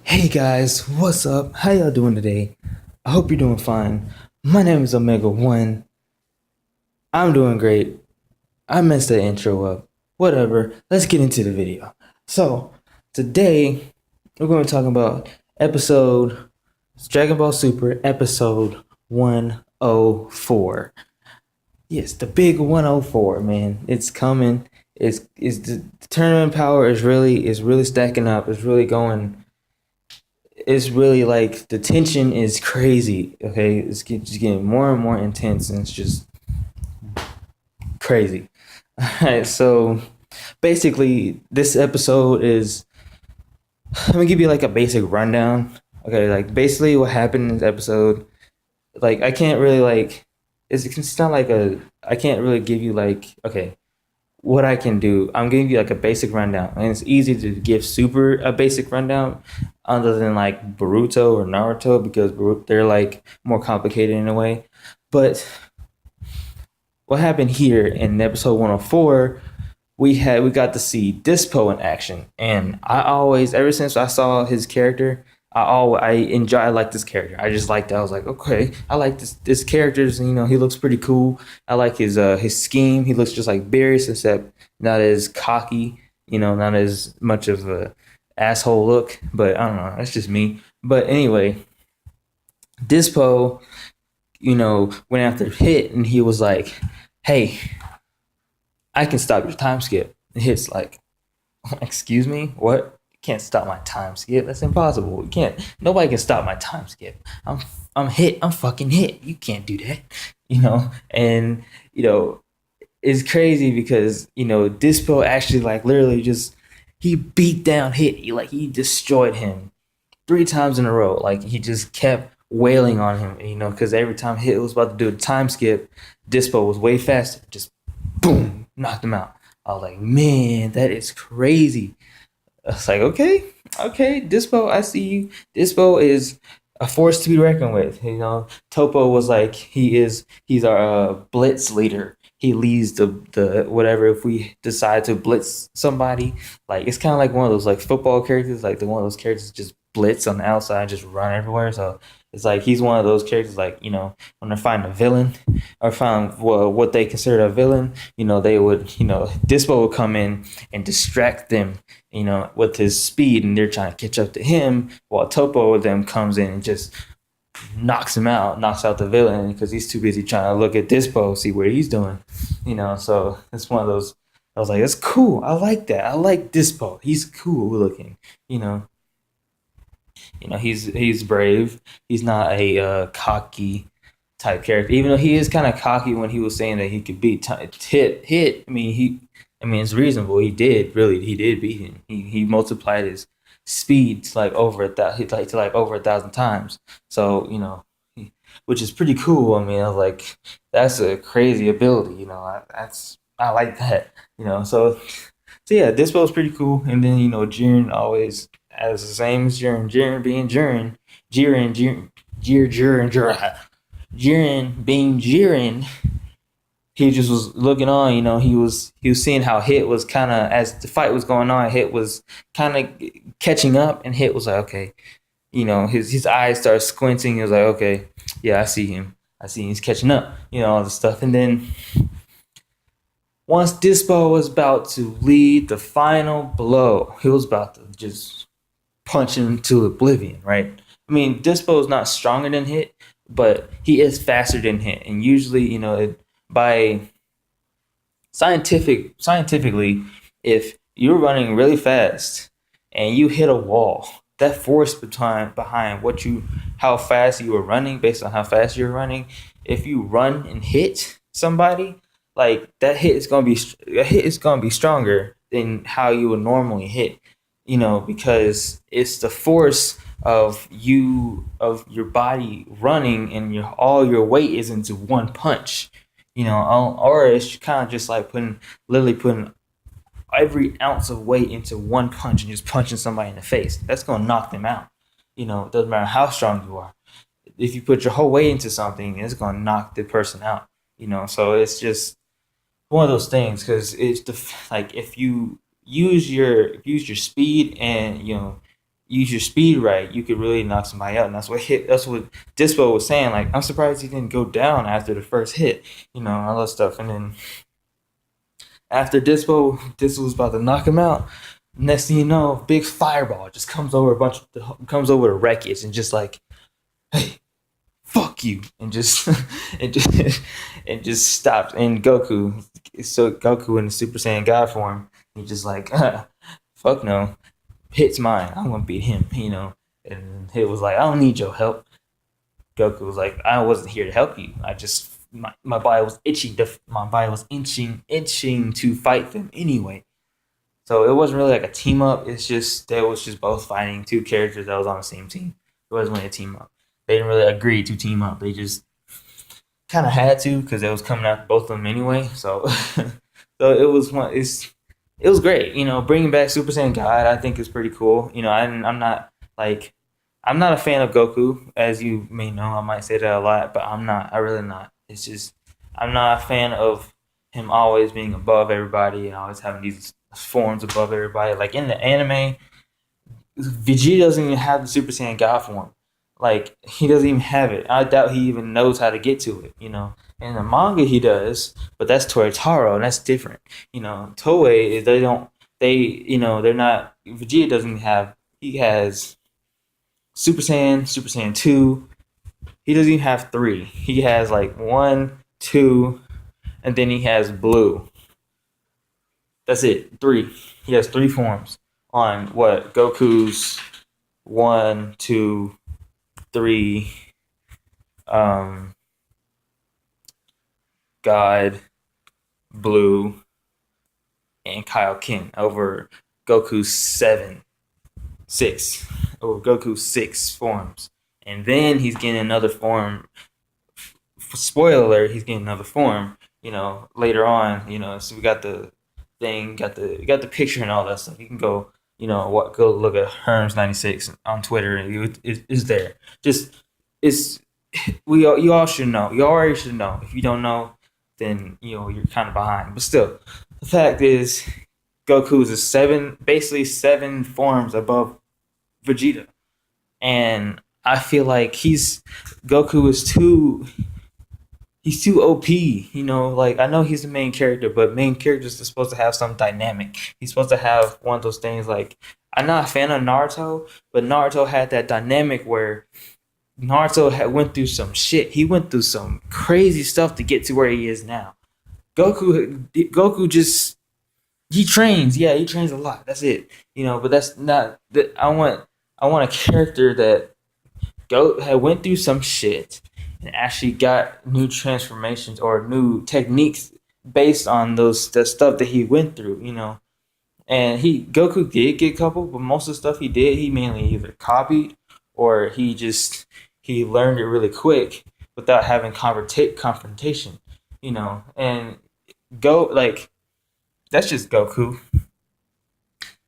Hey guys, what's up? How y'all doing today? I hope you're doing fine. My name is Omega One. I'm doing great. I messed the intro up. Whatever. Let's get into the video. So, today we're going to talk about episode Dragon Ball Super episode 104. Yes, the big 104, man. It's coming. It's the tournament power is really stacking up. It's really like the tension is crazy. Okay, just getting more and more intense, and it's just crazy. All right, so basically, this episode is. Let me give you like a basic rundown. Okay, like basically what happened in this episode. Like I can't really like. It's not like a. I can't really give you like. Okay, what I can do, I'm giving you like a basic rundown, and it's easy to give Super a basic rundown, other than like Boruto or Naruto because they're like more complicated in a way. But what happened here in episode 104? We got to see Dyspo in action, and I always ever since I saw his character, I like this character. I just liked it. I was like, okay, I like this character's. He looks pretty cool. I like his scheme. He looks just like Beerus, except not as cocky. Not as much of a asshole look. But I don't know. That's just me. But anyway, Dispo, went after Hit, and he was like, "Hey, I can stop your time skip." And Hit's like, "Excuse me, what?" Can't stop my time skip. That's impossible. You can't. Nobody can stop my time skip. I'm Hit. I'm fucking Hit. You can't do that. And it's crazy because Dispo actually like literally just he beat down Hit. He destroyed him 3 times in a row. Like he just kept wailing on him. Because every time Hit was about to do a time skip, Dispo was way faster. Just boom, knocked him out. I was like, man, that is crazy. It's like, okay, Dispo, I see you. Dispo is a force to be reckoned with. Topo was like, he's our blitz leader. He leads the whatever. If we decide to blitz somebody, like it's kind of like one of those like football characters, like the one of those characters just blitz on the outside, just run everywhere. So it's like he's one of those characters, like when they're fighting a villain or find what they consider a villain, they would, Dispo would come in and distract them, with his speed, and they're trying to catch up to him, while Topo with them comes in and just knocks out the villain because he's too busy trying to look at Dispo, see what he's doing, So it's one of those. I was like, that's cool. I like that. I like Dispo. He's cool looking, you know. He's brave. He's not a cocky type character, even though he is kind of cocky when he was saying that he could beat Hit. I mean, it's reasonable. He did beat him. He multiplied his speed to like over 1,000 times. So which is pretty cool. I mean, I was like, that's a crazy ability. I like that. So yeah, this was pretty cool. And then Jiren always as the same as Jiren being Jiren being Jiren, he just was looking on. He was seeing how Hit was kind of as the fight was going on. Hit was kind of catching up, and Hit was like, okay, his eyes started squinting. He was like, okay, yeah, I see him. He's catching up. All this stuff, and then once Dispo was about to lead the final blow, he was about to just punch him to oblivion, right? I mean, Dispo is not stronger than Hit, but he is faster than Hit, and usually, by scientifically, if you're running really fast and you hit a wall, that force behind how fast you were running, based on how fast you're running, if you run and hit somebody, like that hit is gonna be stronger than how you would normally hit, because it's the force of your body running, and all your weight is into one punch, or it's kind of just like literally putting every ounce of weight into one punch and just punching somebody in the face. That's gonna knock them out. It doesn't matter how strong you are. If you put your whole weight into something, it's gonna knock the person out. So it's just one of those things, because it's like if you use your speed and use your speed right, you could really knock somebody out. And that's what Dyspo was saying. Like, I'm surprised he didn't go down after the first hit, all that stuff. And then after Dyspo was about to knock him out. Next thing you know, big fireball just comes over the wreckage and just like, hey, fuck you, and just and just and just stops. And Goku in the Super Saiyan God form, he just like, fuck no, Hit's mine. I'm gonna beat him, And Hit was like, I don't need your help. Goku was like, I wasn't here to help you. I just my body was itching. My body was itching to fight them anyway. So it wasn't really like a team up. It's just they was just both fighting two characters that was on the same team. It wasn't really a team up. They didn't really agree to team up. They just kind of had to because it was coming out both of them anyway. So, so it was one. It was great. Bringing back Super Saiyan God, I think is pretty cool. I'm not a fan of Goku, as you may know. I might say that a lot, but I'm not. I really not. It's just I'm not a fan of him always being above everybody and always having these forms above everybody. Like in the anime, Vegeta doesn't even have the Super Saiyan God form. Like he doesn't even have it. I doubt he even knows how to get to it. In the manga he does, but that's Toritaro and that's different. Toei is they're not. Vegeta doesn't have. He has Super Saiyan, Super Saiyan 2. He doesn't even have 3. He has like 1, 2, and then he has Blue. That's it. 3. He has 3 forms on what Goku's 1, 2, 3. God, Blue, and Kaioken over Goku's 6. Over Goku's 6 forms. And then he's getting another form. Spoiler alert, he's getting another form, later on, so we got the thing, got the picture and all that stuff. You can go, go look at Herms96 on Twitter and it's there. Just, it's, you all should know. You already should know. If you don't know, then, you're kind of behind. But still, the fact is, Goku is basically 7 forms above Vegeta. And I feel like Goku is he's too OP, like I know he's the main character, but main characters are supposed to have some dynamic. He's supposed to have one of those things like I'm not a fan of Naruto, but Naruto had that dynamic where Naruto went through some shit. He went through some crazy stuff to get to where he is now. Goku just he trains. Yeah, he trains a lot. That's it. But that's not that I want a character that had went through some shit and actually got new transformations or new techniques based on the stuff that he went through, And Goku did get a couple, but most of the stuff he did, he mainly either copied or he learned it really quick without having confrontation, And that's just Goku.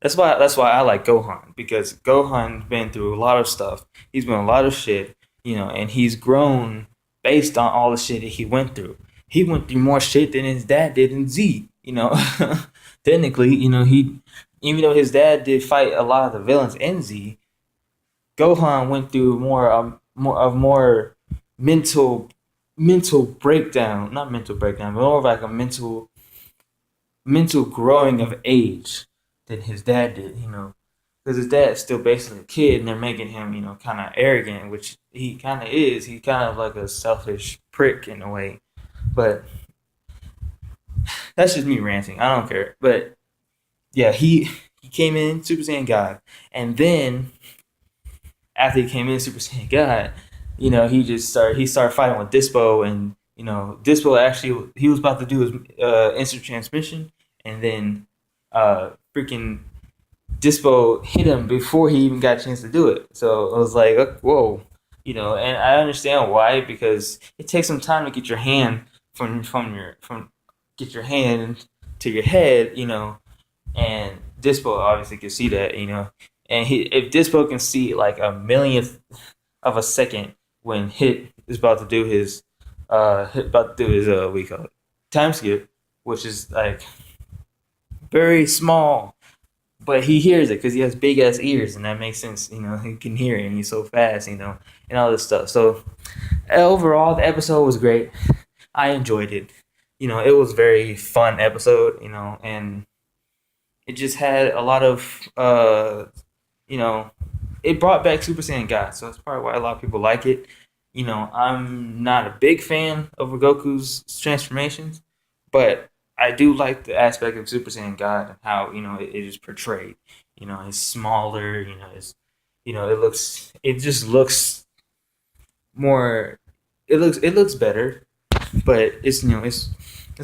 That's why I like Gohan, because Gohan's been through a lot of stuff. He's been a lot of shit, and he's grown based on all the shit that he went through. He went through more shit than his dad did in Z. Technically, he even though his dad did fight a lot of the villains in Z, Gohan went through more mental breakdown, not mental breakdown, but more of like a mental growing of age than his dad did, because his dad's still basically a kid, and they're making him, kind of arrogant, which he kind of is. He's kind of like a selfish prick in a way, but that's just me ranting. I don't care. But yeah, he came in Super Saiyan God, and then after he came in Super Saiyan God, he started fighting with Dyspo, and Dyspo actually he was about to do his instant transmission, and then freaking Dyspo hit him before he even got a chance to do it. So I was like, whoa, and I understand why, because it takes some time to get your hand get your hand to your head, and Dyspo obviously can see that, and if Dyspo can see like a millionth of a second when Hit is about to do his what we call it, time skip, which is like very small but he hears it because he has big ass ears, and that makes sense. He can hear it, and he's so fast. And all this stuff. So overall, the episode was great. I enjoyed it. It was a very fun episode. And it just had a lot of you know, it brought back Super Saiyan God, so that's probably why a lot of people like it. I'm not a big fan of Goku's transformations, but I do like the aspect of Super Saiyan God and how it is portrayed. It's smaller. It just looks more. It looks better, but it's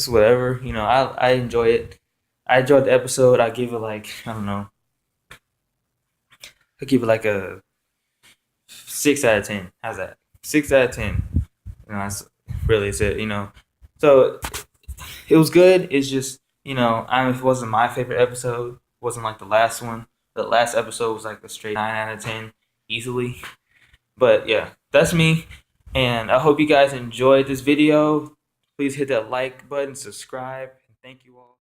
whatever. I enjoy it. I enjoyed the episode. I give it like I don't know. I give it like a 6 out of 10. How's that? 6 out of 10. That's really is it. So it was good. It's just it wasn't my favorite episode. It wasn't like the last one. The last episode was like a straight 9 out of 10, easily. But yeah, that's me. And I hope you guys enjoyed this video. Please hit that like button, subscribe, and thank you all.